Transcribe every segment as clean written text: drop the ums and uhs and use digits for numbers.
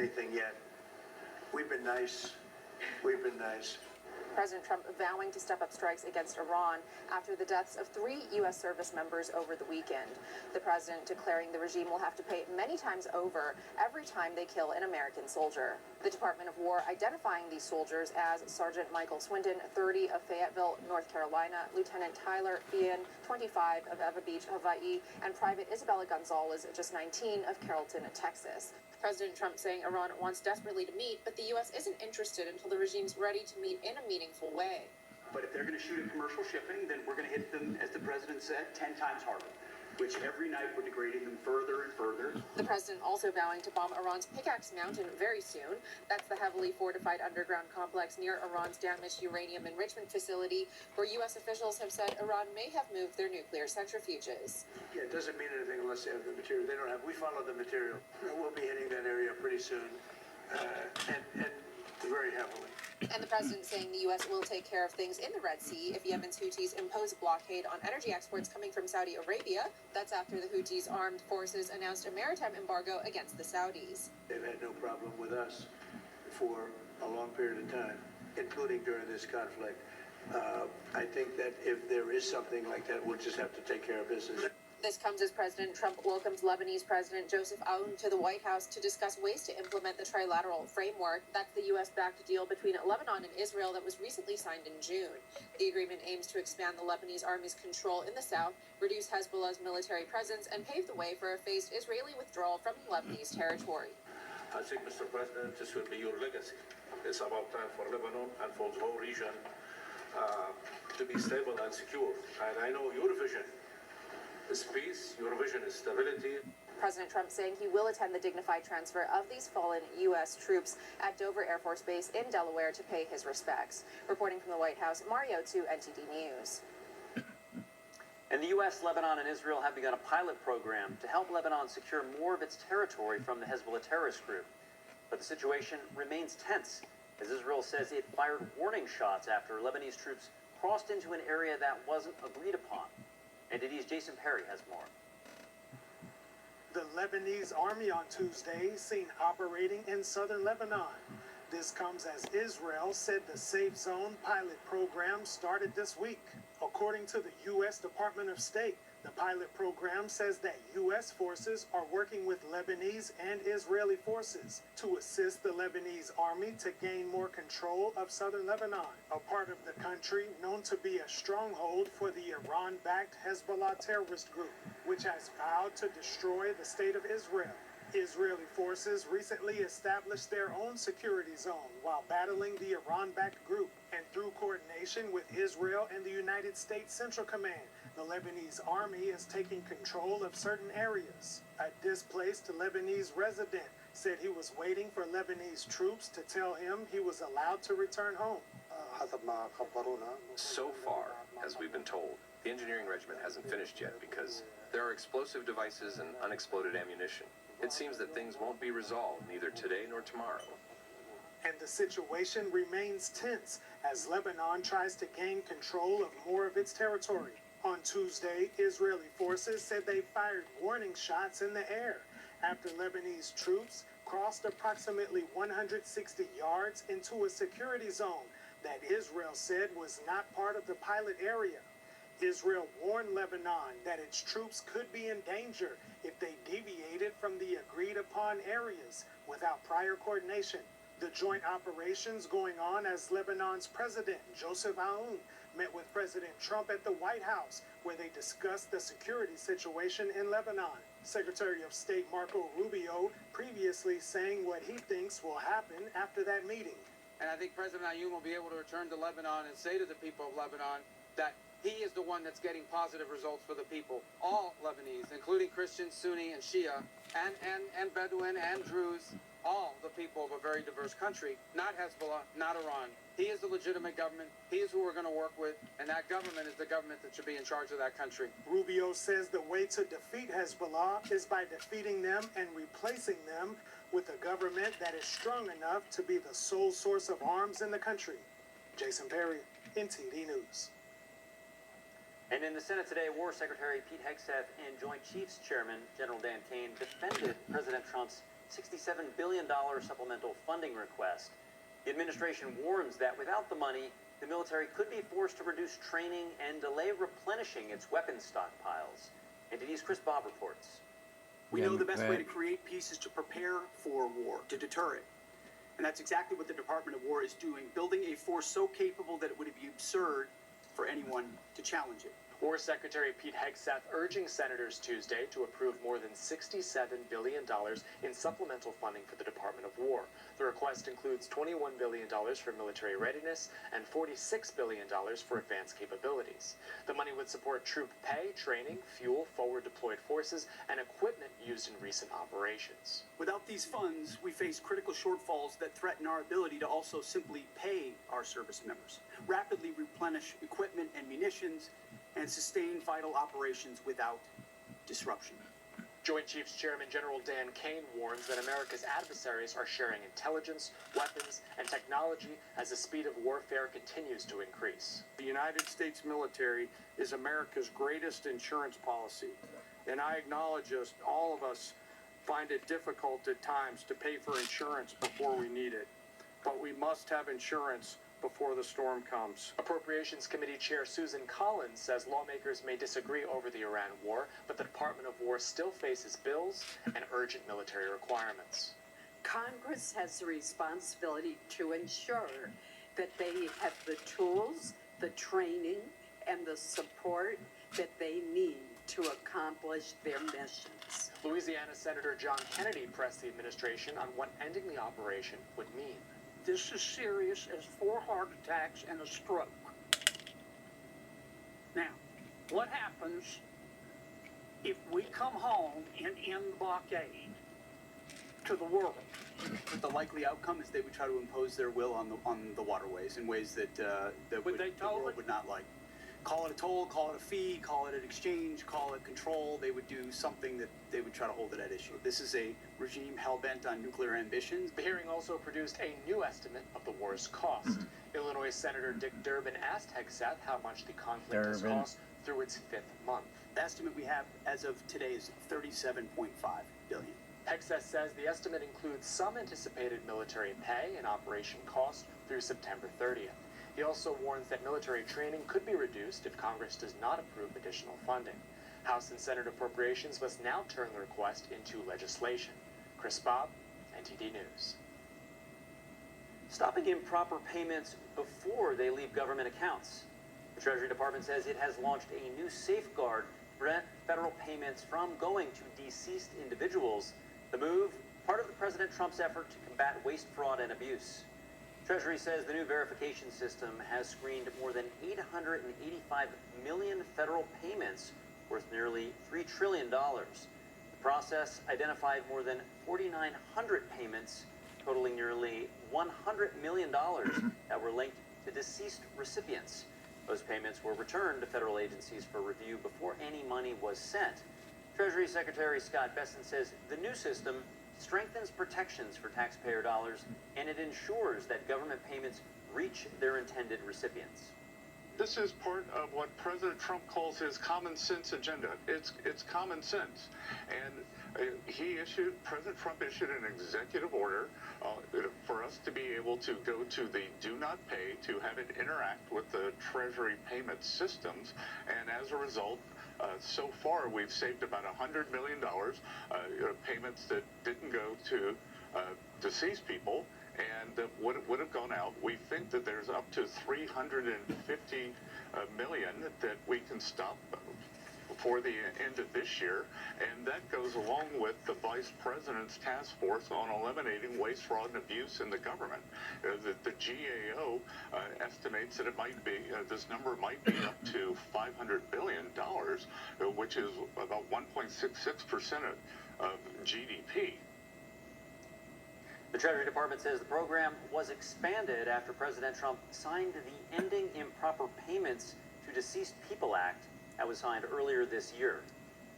anything yet. We've been nice. We've been nice. President Trump vowing to step up strikes against Iran after the deaths of 3 U.S. service members over the weekend. The president declaring the regime will have to pay many times over every time they kill an American soldier. The Department of War identifying these soldiers as Sergeant Michael Swindon, 30, of Fayetteville, North Carolina, Lieutenant Tyler Ian, 25, of Eva Beach, Hawaii, and Private Isabella Gonzalez, just 19, of Carrollton, Texas. President Trump saying Iran wants desperately to meet, but the U.S. isn't interested until the regime's ready to meet in a meaningful way. But if they're going to shoot at commercial shipping, then we're going to hit them, as the president said, 10 times harder, which every night we're degrading them further and further. The president also vowing to bomb Iran's Pickaxe Mountain very soon. That's the heavily fortified underground complex near Iran's damaged uranium enrichment facility, where U.S. officials have said Iran may have moved their nuclear centrifuges. Yeah, it doesn't mean anything unless they have the material. They don't have. We follow the material. We'll be hitting that area pretty soon, and very heavily. And the president saying the U.S. will take care of things in the Red Sea if Yemen's Houthis impose a blockade on energy exports coming from Saudi Arabia. That's after the Houthis' armed forces announced a maritime embargo against the Saudis. They've had no problem with us for a long period of time, including during this conflict. I think that if there is something like that, we'll just have to take care of business. This comes as President Trump welcomes Lebanese President Joseph Aoun to the White House to discuss ways to implement the trilateral framework. That's the U.S.-backed deal between Lebanon and Israel that was recently signed in June. The agreement aims to expand the Lebanese army's control in the south, reduce Hezbollah's military presence, and pave the way for a phased Israeli withdrawal from Lebanese territory. I think, Mr. President, this will be your legacy. It's about time for Lebanon and for the whole region to be stable and secure. And I know your vision is peace, your vision is stability. President Trump saying he will attend the dignified transfer of these fallen U.S. troops at Dover Air Force Base in Delaware to pay his respects. Reporting from the White House, Mario to NTD News. And the U.S., Lebanon, and Israel have begun a pilot program to help Lebanon secure more of its territory from the Hezbollah terrorist group. But the situation remains tense, as Israel says it fired warning shots after Lebanese troops crossed into an area that wasn't agreed upon. NTD's Jason Perry has more. The Lebanese army on Tuesday seen operating in southern Lebanon. This comes as Israel said the Safe Zone pilot program started this week. According to the U.S. Department of State, the pilot program says that U.S. forces are working with Lebanese and Israeli forces to assist the Lebanese army to gain more control of southern Lebanon, a part of the country known to be a stronghold for the Iran-backed Hezbollah terrorist group, which has vowed to destroy the state of Israel. Israeli forces recently established their own security zone while battling the Iran-backed group, and through coordination with Israel and the United States Central Command, the Lebanese army is taking control of certain areas. A displaced Lebanese resident said he was waiting for Lebanese troops to tell him he was allowed to return home. So far, as we've been told, the engineering regiment hasn't finished yet because there are explosive devices and unexploded ammunition. It seems that things won't be resolved neither today nor tomorrow. And the situation remains tense as Lebanon tries to gain control of more of its territory. On Tuesday, Israeli forces said they fired warning shots in the air after Lebanese troops crossed approximately 160 yards into a security zone that Israel said was not part of the pilot area. Israel warned Lebanon that its troops could be in danger if they deviated from the agreed-upon areas without prior coordination. The joint operations going on as Lebanon's president, Joseph Aoun, met with President Trump at the White House, where they discussed the security situation in Lebanon. Secretary of State Marco Rubio previously saying what he thinks will happen after that meeting. And I think President Aoun will be able to return to Lebanon and say to the people of Lebanon that he is the one that's getting positive results for the people. All Lebanese, including Christians, Sunni, and Shia, and Bedouin, and Druze, all the people of a very diverse country, not Hezbollah, not Iran. He is the legitimate government. He is who we're going to work with, and that government is the government that should be in charge of that country. Rubio says the way to defeat Hezbollah is by defeating them and replacing them with a government that is strong enough to be the sole source of arms in the country. Jason Perry, NTD News. And in the Senate today, War Secretary Pete Hegseth and Joint Chiefs Chairman General Dan Kane defended President Trump's $67 billion supplemental funding request. The administration warns that without the money, the military could be forced to reduce training and delay replenishing its weapons stockpiles. NTD's Chris Bob reports. We know the best way to create peace is to prepare for war, to deter it. And that's exactly what the Department of War is doing, building a force so capable that it would be absurd for anyone to challenge it. War Secretary Pete Hegseth urging senators Tuesday to approve more than $67 billion in supplemental funding for the Department of War. The request includes $21 billion for military readiness and $46 billion for advanced capabilities. The money would support troop pay, training, fuel, forward deployed forces, and equipment used in recent operations. Without these funds, we face critical shortfalls that threaten our ability to also simply pay our service members, rapidly replenish equipment and munitions, and sustain vital operations without disruption. Joint Chiefs Chairman General Dan Kane warns that America's adversaries are sharing intelligence, weapons, and technology as the speed of warfare continues to increase. The United States military is America's greatest insurance policy, and I acknowledge all of us find it difficult at times to pay for insurance before we need it, but we must have insurance before the storm comes. Appropriations Committee Chair Susan Collins says lawmakers may disagree over the Iran war, but the Department of War still faces bills and urgent military requirements. Congress has the responsibility to ensure that they have the tools, the training, and the support that they need to accomplish their missions. Louisiana Senator John Kennedy pressed the administration on what ending the operation would mean. This is serious as 4 heart attacks and a stroke. Now, what happens if we come home and end the blockade to the world? The likely outcome is they would try to impose their will on the waterways in ways that the world would not like. Call it a toll, call it a fee, call it an exchange, call it control. They would do something that they would try to hold it at issue. This is a regime hell-bent on nuclear ambitions. The hearing also produced a new estimate of the war's cost. Illinois Senator Dick Durbin asked Hegseth how much the conflict has cost through its 5th month. The estimate we have as of today is $37.5 billion. Hegseth says the estimate includes some anticipated military pay and operation costs through September 30th. He also warns that military training could be reduced if Congress does not approve additional funding. House and Senate appropriations must now turn the request into legislation. Chris Bob, NTD News. Stopping improper payments before they leave government accounts. The Treasury Department says it has launched a new safeguard to prevent federal payments from going to deceased individuals. The move, part of President Trump's effort to combat waste, fraud, and abuse. Treasury says the new verification system has screened more than 885 million federal payments worth nearly $3 trillion. The process identified more than 4,900 payments totaling nearly $100 million that were linked to deceased recipients. Those payments were returned to federal agencies for review before any money was sent. Treasury Secretary Scott Bessent says the new system strengthens protections for taxpayer dollars, and it ensures that government payments reach their intended recipients. This is part of what President Trump calls his common sense agenda. It's common sense. And President Trump issued an executive order for us to be able to go to the do not pay, to have it interact with the Treasury payment systems. And as a result, so far we've saved about $100 million, payments that didn't go to deceased people and would have gone out. We think that there's up to $350 million that we can stop before the end of this year, and that goes along with the Vice President's task force on eliminating waste, fraud, and abuse in the government. The GAO estimates that it might be, this number might be up to $500 billion, which is about 1.66% of GDP. The Treasury Department says the program was expanded after President Trump signed the Ending Improper Payments to Deceased People Act that was signed earlier this year.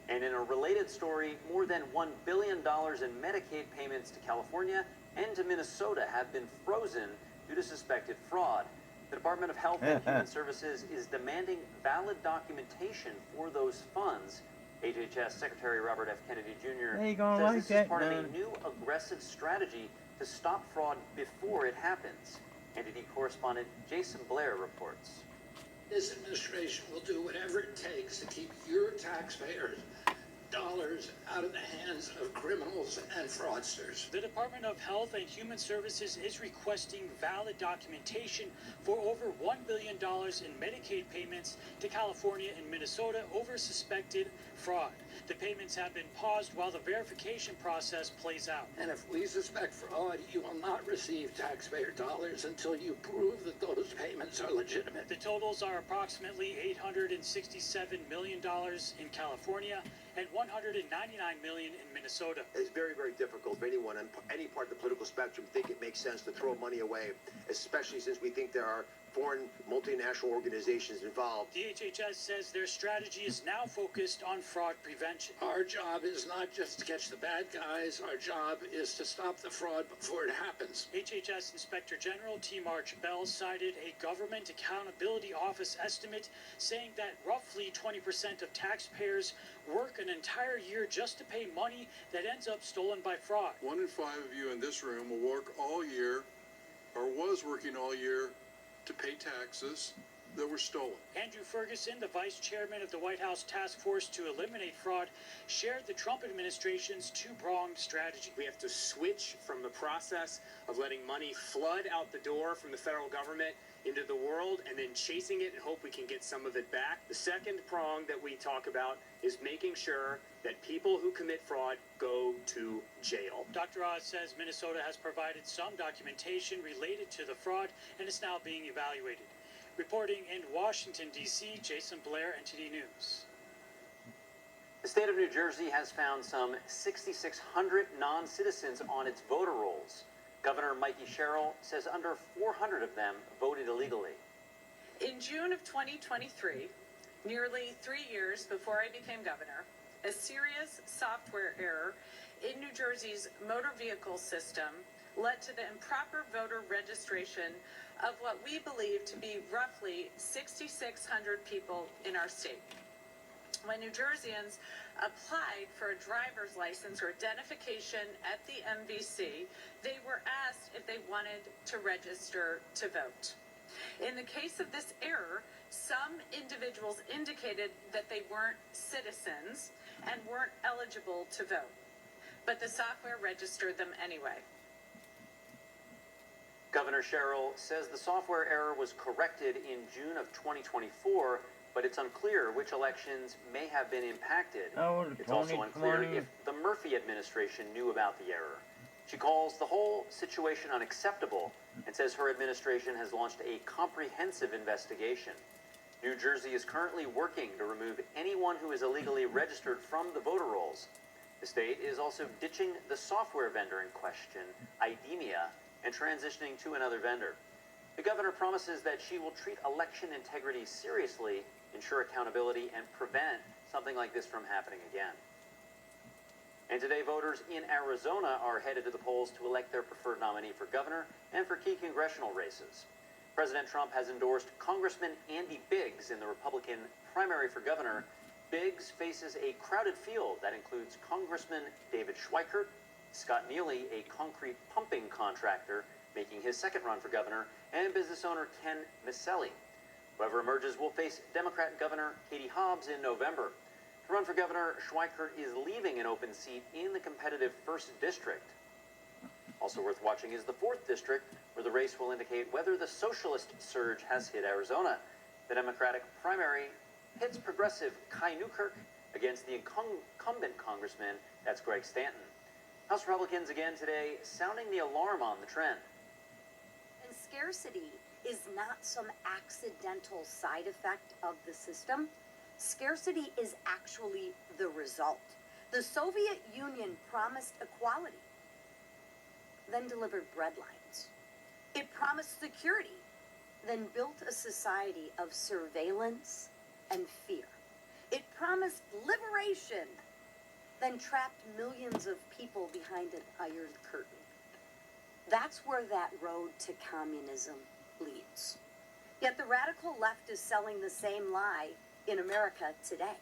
And in a related story, more than $1 billion in Medicaid payments to California and to Minnesota have been frozen due to suspected fraud. The Department of Health and Human Services is demanding valid documentation for those funds HHS Secretary Robert F. Kennedy Jr. They gonna says like this is that, part of man. a new aggressive strategy to stop fraud before it happens. NTD correspondent Jason Blair reports. This administration will do whatever it takes to keep your taxpayers' dollars out of the hands of criminals and fraudsters. The Department of Health and Human Services is requesting valid documentation for over $1 billion in Medicaid payments to California and Minnesota over suspected fraud. The payments have been paused while the verification process plays out. And if we suspect fraud, you will not receive taxpayer dollars until you prove that those payments are legitimate. The totals are approximately $867 million in California and $199 million in Minnesota. It's very, very difficult for anyone on any part of the political spectrum to think it makes sense to throw money away, especially since we think there are foreign multinational organizations involved. The HHS says their strategy is now focused on fraud prevention. Our job is not just to catch the bad guys. Our job is to stop the fraud before it happens. HHS Inspector General T. March Bell cited a Government Accountability Office estimate saying that roughly 20% of taxpayers work an entire year just to pay money that ends up stolen by fraud. 1 in 5 of you in this room will work all year, or was working all year, to pay taxes that were stolen. Andrew Ferguson, the vice chairman of the White House Task Force to Eliminate Fraud, shared the Trump administration's two-pronged strategy. We have to switch from the process of letting money flood out the door from the federal government into the world and then chasing it and hope we can get some of it back. The second prong that we talk about is making sure that people who commit fraud go to jail. Dr. Oz says Minnesota has provided some documentation related to the fraud and is now being evaluated. Reporting in Washington, D.C., Jason Blair, NTD News. The state of New Jersey has found some 6,600 non-citizens on its voter rolls. Governor Mikey Sherrill says under 400 of them voted illegally. In June of 2023, nearly 3 years before I became governor, a serious software error in New Jersey's motor vehicle system led to the improper voter registration of what we believe to be roughly 6,600 people in our state. When New Jerseyans applied for a driver's license or identification at the MVC, they were asked if they wanted to register to vote. In the case of this error, some individuals indicated that they weren't citizens and weren't eligible to vote, but the software registered them anyway. Governor Sherrill says the software error was corrected in June of 2024, but it's unclear which elections may have been impacted. It's also unclear if the Murphy administration knew about the error. She calls the whole situation unacceptable and says her administration has launched a comprehensive investigation. New Jersey is currently working to remove anyone who is illegally registered from the voter rolls. The state is also ditching the software vendor in question, IDEMIA, and transitioning to another vendor. The governor promises that she will treat election integrity seriously, ensure accountability, and prevent something like this from happening again. And today, voters in Arizona are headed to the polls to elect their preferred nominee for governor and for key congressional races. President Trump has endorsed Congressman Andy Biggs in the Republican primary for governor. Biggs faces a crowded field that includes Congressman David Schweikert, Scott Neely, a concrete pumping contractor making his second run for governor, and business owner Ken Maselli. Whoever emerges will face Democrat Governor Katie Hobbs in November. To run for governor, Schweikert is leaving an open seat in the competitive 1st District. Also worth watching is the 4th District, where the race will indicate whether the socialist surge has hit Arizona. The Democratic primary pits progressive Kai Newkirk against the incumbent congressman, that's Greg Stanton. House Republicans again today sounding the alarm on the trend. And scarcity is not some accidental side effect of the system. Scarcity is actually the result. The Soviet Union promised equality, then delivered breadlines. It promised security, then built a society of surveillance and fear. It promised liberation, then trapped millions of people behind an iron curtain. That's where that road to communism leads. Yet the radical left is selling the same lie in America today.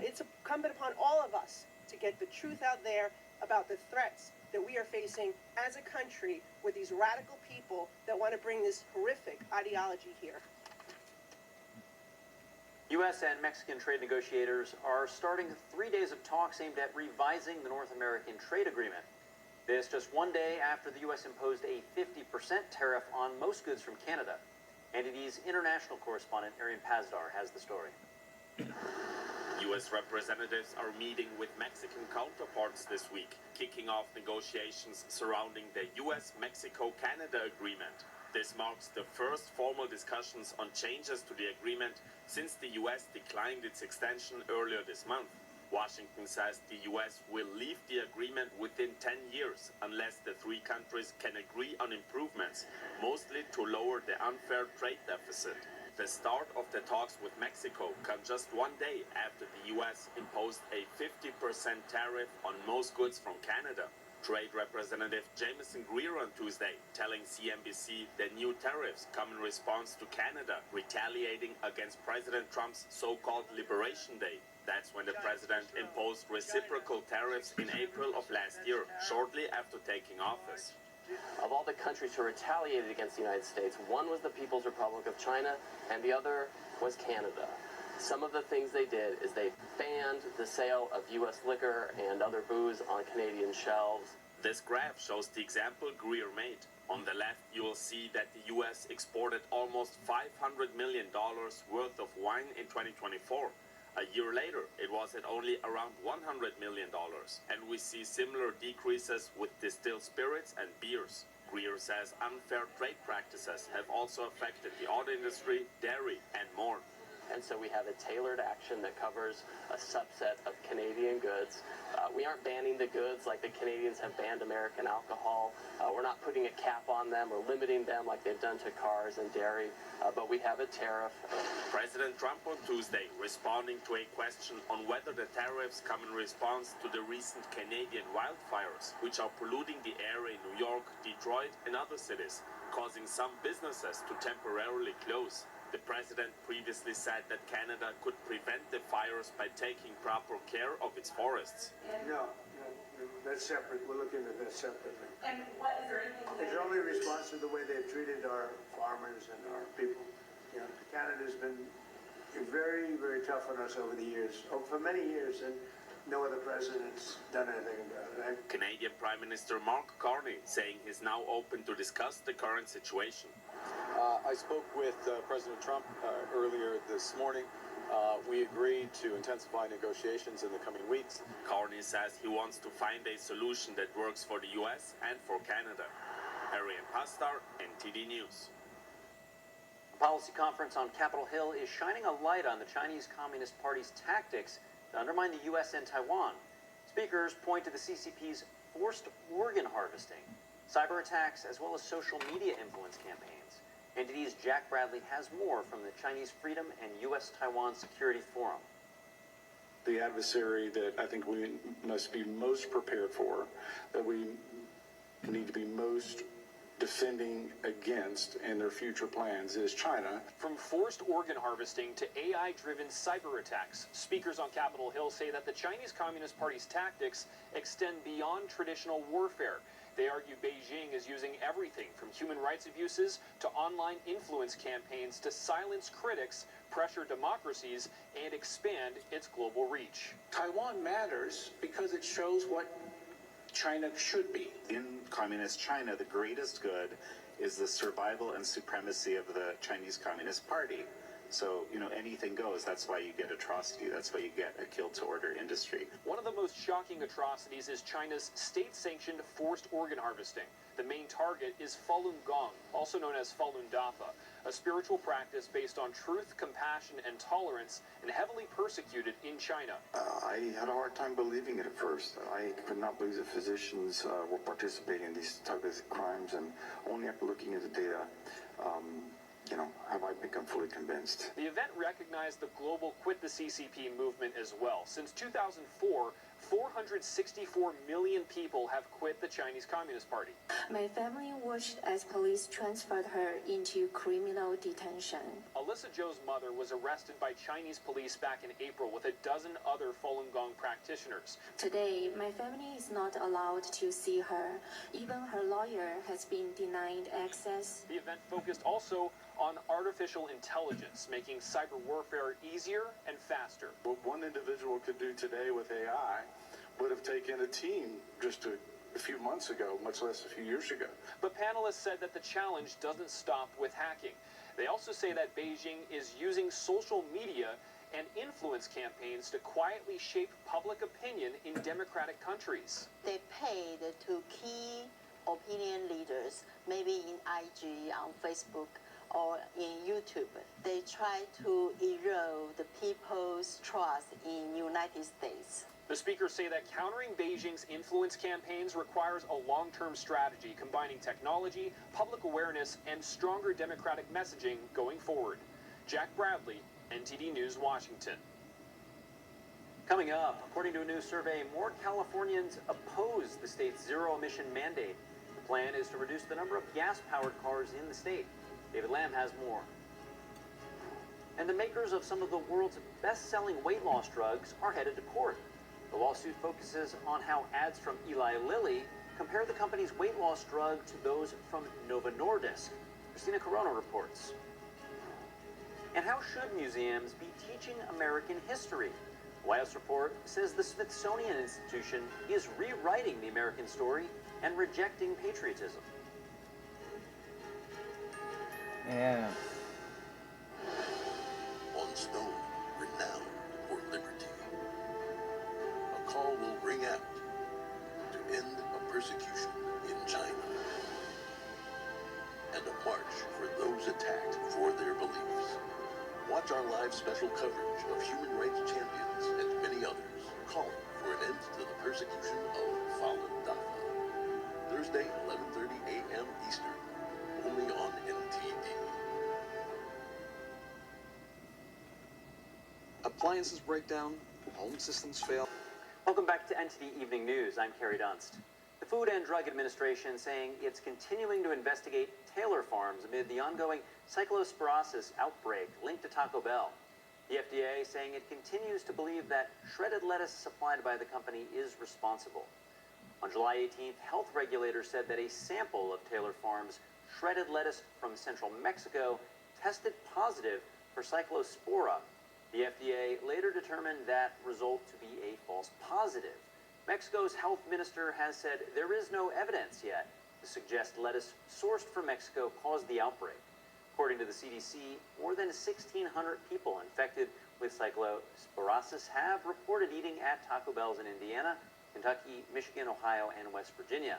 It's incumbent upon all of us to get the truth out there about the threats that we are facing as a country with these radical people that want to bring this horrific ideology here. U.S. and Mexican trade negotiators are starting 3 days of talks aimed at revising the North American trade agreement. This just 1 day after the U.S. imposed a 50% tariff on most goods from Canada. NTD's international correspondent Arian Pazdar has the story. U.S. representatives are meeting with Mexican counterparts this week, kicking off negotiations surrounding the U.S.-Mexico-Canada agreement. This marks the first formal discussions on changes to the agreement since the U.S. declined its extension earlier this month. Washington says the U.S. will leave the agreement within 10 years unless the three countries can agree on improvements, mostly to lower the unfair trade deficit. The start of the talks with Mexico comes just 1 day after the U.S. imposed a 50% tariff on most goods from Canada. Trade Representative Jameson Greer on Tuesday telling CNBC the new tariffs come in response to Canada retaliating against President Trump's so-called Liberation Day. That's when the president imposed reciprocal tariffs in April of last year, shortly after taking office. Of all the countries who retaliated against the United States, one was the People's Republic of China, and the other was Canada. Some of the things they did is they banned the sale of U.S. liquor and other booze on Canadian shelves. This graph shows the example Greer made. On the left, you will see that the U.S. exported almost $500 million worth of wine in 2024. A year later, it was at only around $100 million, and we see similar decreases with distilled spirits and beers. Greer says unfair trade practices have also affected the auto industry, dairy, and more. And so we have a tailored action that covers a subset of Canadian goods. We aren't banning the goods like the Canadians have banned American alcohol. We're not putting a cap on them or limiting them like they've done to cars and dairy, but we have a tariff. President Trump on Tuesday responding to a question on whether the tariffs come in response to the recent Canadian wildfires, which are polluting the air in New York, Detroit, and other cities, causing some businesses to temporarily close. The president previously said that Canada could prevent the fires by taking proper care of its forests. No, that's separate. We'll look into that separately. And what is there anything? It's only response to the way they've treated our farmers and our people. You know, Canada's been very, very tough on us over the years, for many years, and no other president's done anything about it. Canadian Prime Minister Mark Carney saying he's now open to discuss the current situation. I spoke with President Trump earlier this morning. We agreed to intensify negotiations in the coming weeks. Carney says he wants to find a solution that works for the U.S. and for Canada. Arian Pazdar, NTD News. A policy conference on Capitol Hill is shining a light on the Chinese Communist Party's tactics to undermine the U.S. and Taiwan. Speakers point to the CCP's forced organ harvesting, cyber attacks, as well as social media influence campaigns. NTD's Jack Bradley has more from the Chinese Freedom and U.S.-Taiwan Security Forum. The adversary that I think we must be most prepared for, that we need to be most defending against in their future plans, is China. From forced organ harvesting to AI-driven cyber attacks, speakers on Capitol Hill say that the Chinese Communist Party's tactics extend beyond traditional warfare. They argue Beijing is using everything from human rights abuses to online influence campaigns to silence critics, pressure democracies, and expand its global reach. Taiwan matters because it shows what China should be. In Communist China, the greatest good is the survival and supremacy of the Chinese Communist Party. So, anything goes. That's why you get atrocity. That's why you get a kill-to-order industry. One of the most shocking atrocities is China's state-sanctioned forced organ harvesting. The main target is Falun Gong, also known as Falun Dafa, a spiritual practice based on truth, compassion, and tolerance, and heavily persecuted in China. I had a hard time believing it at first. I could not believe that physicians were participating in these type of crimes, and only after looking at the data, have I become fully convinced. The event recognized the global Quit the CCP movement as well. Since 2004, 464 million people have quit the Chinese Communist Party. My family watched as police transferred her into criminal detention. Alyssa Zhou's mother was arrested by Chinese police back in April with a dozen other Falun Gong practitioners. Today, my family is not allowed to see her. Even her lawyer has been denied access. The event focused also on artificial intelligence, making cyber warfare easier and faster. What one individual could do today with AI would have taken a team just a few months ago, much less a few years ago. But panelists said that the challenge doesn't stop with hacking. They also say that Beijing is using social media and influence campaigns to quietly shape public opinion in democratic countries. They paid to key opinion leaders, maybe in IG, on Facebook, or in YouTube. They try to erode people's trust in United States. The speakers say that countering Beijing's influence campaigns requires a long-term strategy combining technology, public awareness, and stronger democratic messaging going forward. Jack Bradley, NTD News, Washington. Coming up, according to a new survey, more Californians oppose the state's zero-emission mandate. The plan is to reduce the number of gas-powered cars in the state. David Lamb has more. And the makers of some of the world's best-selling weight loss drugs are headed to court. The lawsuit focuses on how ads from Eli Lilly compare the company's weight loss drug to those from Novo Nordisk. Christina Corona reports. And how should museums be teaching American history? The White House report says the Smithsonian Institution is rewriting the American story and rejecting patriotism. Yeah. On stone, renowned for liberty. A call will ring out to end a persecution in China. And a march for those attacked for their beliefs. Watch our live special coverage of human rights champions and many others calling for an end to the persecution of Falun Dafa. Thursday, 11:30 a.m. Eastern, only on NTD. Appliances break down, home systems fail. Welcome back to NTD Evening News. I'm Kerry Dunst. The Food and Drug Administration saying it's continuing to investigate Taylor Farms amid the ongoing cyclosporosis outbreak linked to Taco Bell. The FDA saying it continues to believe that shredded lettuce supplied by the company is responsible. On July 18th, health regulators said that a sample of Taylor Farms' shredded lettuce from central Mexico tested positive for cyclospora. The FDA later determined that result to be a false positive. Mexico's health minister has said there is no evidence yet to suggest lettuce sourced from Mexico caused the outbreak. According to the CDC, more than 1,600 people infected with cyclosporosis have reported eating at Taco Bell's in Indiana, Kentucky, Michigan, Ohio, and West Virginia.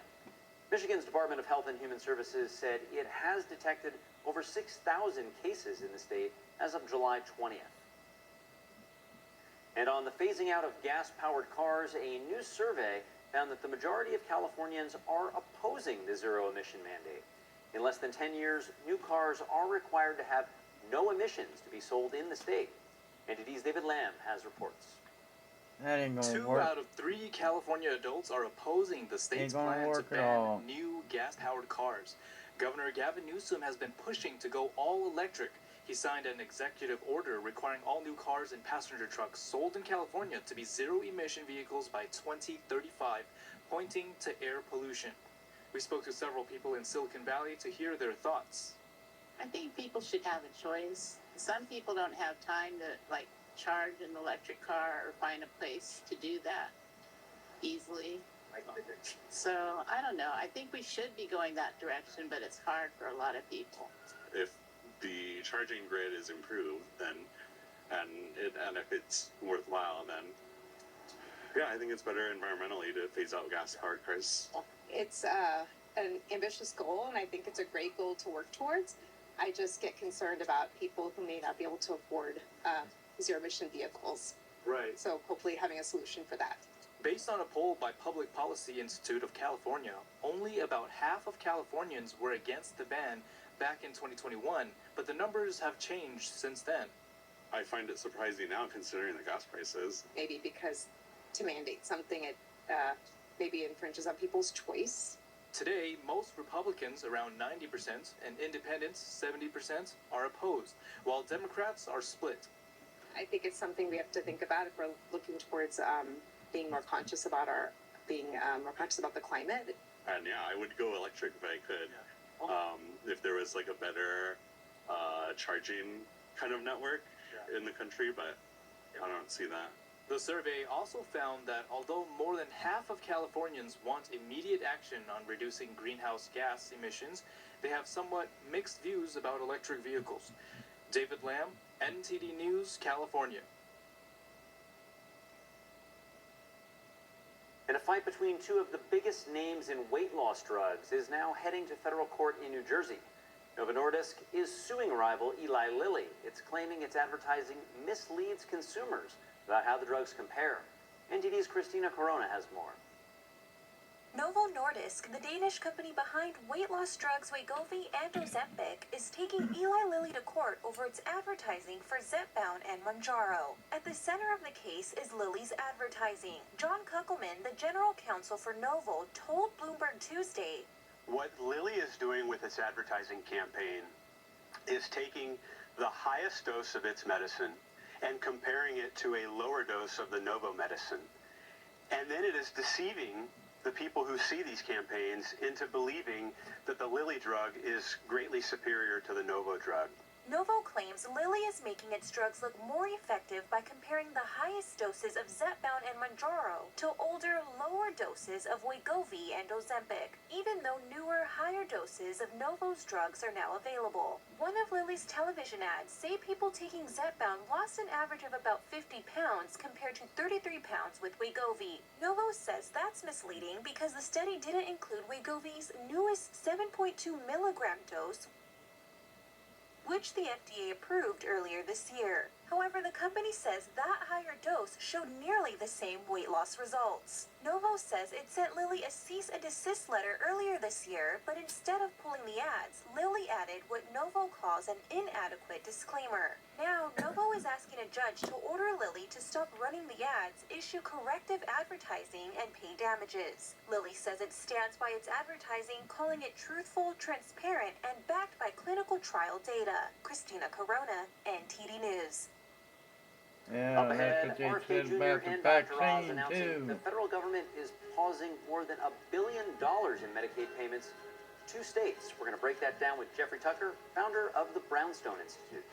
Michigan's Department of Health and Human Services said it has detected over 6,000 cases in the state as of July 20th. And on the phasing out of gas-powered cars, a new survey found that the majority of Californians are opposing the zero-emission mandate. In less than 10 years, new cars are required to have no emissions to be sold in the state. NTD's David Lamb has reports. That ain't gonna 2 work. out of 3 California adults are opposing the state's Ain't gonna plan to work at all. ban new gas-powered cars. Governor Gavin Newsom has been pushing to go all electric. He signed an executive order requiring all new cars and passenger trucks sold in California to be zero-emission vehicles by 2035, pointing to air pollution. We spoke to several people in Silicon Valley to hear their thoughts. I think people should have a choice. Some people don't have time to, charge an electric car or find a place to do that easily. So, I don't know. I think we should be going that direction, but it's hard for a lot of people. If the charging grid is improved, then and if it's worthwhile, then yeah, I think it's better environmentally to phase out gas-powered cars. It's an ambitious goal, and I think it's a great goal to work towards. I just get concerned about people who may not be able to afford zero-emission vehicles. Right. So hopefully having a solution for that. Based on a poll by Public Policy Institute of California, only about half of Californians were against the ban back in 2021, but the numbers have changed since then. I find it surprising now considering the gas prices. Maybe because to mandate something. It maybe infringes on people's choice. Today, most Republicans, around 90%, and independents, 70%, are opposed, while Democrats are split. I think it's something we have to think about if we're looking towards being more conscious about more conscious about the climate. And yeah, I would go electric if I could. If there was like a better charging kind of network in the country, but I don't see that. The survey also found that although more than half of Californians want immediate action on reducing greenhouse gas emissions, they have somewhat mixed views about electric vehicles. David Lamb, NTD News, California. And a fight between two of the biggest names in weight loss drugs is now heading to federal court in New Jersey. Novo Nordisk is suing rival Eli Lilly. It's claiming its advertising misleads consumers about how the drugs compare. NTD's Christina Corona has more. Novo Nordisk, the Danish company behind weight loss drugs Wegovy and Ozempic, is taking Eli Lilly to court over its advertising for Zepbound and Mounjaro. At the center of the case is Lilly's advertising. John Kuckelman, the general counsel for Novo, told Bloomberg Tuesday, "What Lilly is doing with its advertising campaign is taking the highest dose of its medicine and comparing it to a lower dose of the Novo medicine. And then it is deceiving the people who see these campaigns into believing that the Lilly drug is greatly superior to the Novo drug." Novo claims Lilly is making its drugs look more effective by comparing the highest doses of Zepbound and Mounjaro to older, lower doses of Wegovy and Ozempic, even though newer, higher doses of Novo's drugs are now available. One of Lilly's television ads say people taking Zepbound lost an average of about 50 pounds compared to 33 pounds with Wegovy. Novo says that's misleading because the study didn't include Wegovy's newest 7.2 milligram dose, which the FDA approved earlier this year. However, the company says that higher dose showed nearly the same weight loss results. Novo says it sent Lilly a cease and desist letter earlier this year, but instead of pulling the ads, Lilly added what Novo calls an inadequate disclaimer. Now, Novo is asking a judge to order Lilly to stop running the ads, issue corrective advertising, and pay damages. Lilly says it stands by its advertising, calling it truthful, transparent, and backed by clinical trial data. Christina Corona, NTD News. Yeah, Up ahead, that's what RFK they said Jr. about the and Dr. Oz vaccine, announcing too. the federal government is pausing more than $1 billion in Medicaid payments to 2 states. We're going to break that down with Jeffrey Tucker, founder of the Brownstone Institute.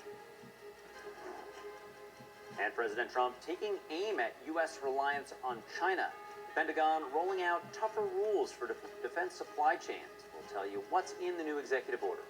And President Trump taking aim at U.S. reliance on China. The Pentagon rolling out tougher rules for defense supply chains. We'll tell you what's in the new executive order.